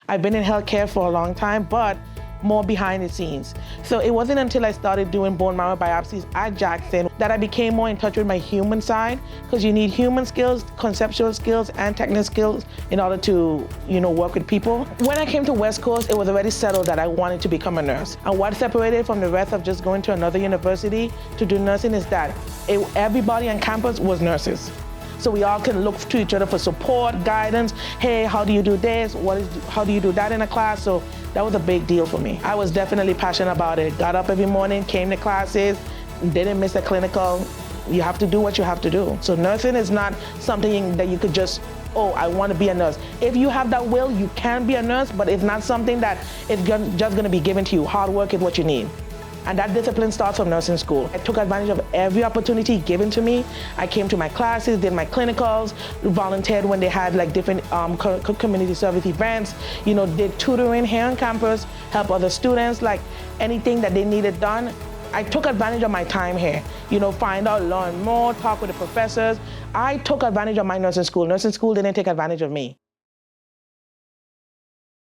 I've been in healthcare for a long time, but more behind the scenes. So it wasn't until I started doing bone marrow biopsies at Jackson that I became more in touch with my human side, because you need human skills, conceptual skills, and technical skills in order to, work with people. When I came to West Coast, it was already settled that I wanted to become a nurse. And what separated from the rest of just going to another university to do nursing is that everybody on campus was nurses. So we all can look to each other for support, guidance. Hey, how do you do this? How do you do that in a class? So that was a big deal for me. I was definitely passionate about it. Got up every morning, came to classes, didn't miss a clinical. You have to do what you have to do. So nursing is not something that you could just, oh, I want to be a nurse. If you have that will, you can be a nurse, but it's not something that is just going to be given to you. Hard work is what you need. And that discipline starts from nursing school. I took advantage of every opportunity given to me. I came to my classes, did my clinicals, volunteered when they had like different community service events, did tutoring here on campus, help other students, like anything that they needed done. I took advantage of my time here, find out, learn more, talk with the professors. I took advantage of my nursing school. Nursing school didn't take advantage of me.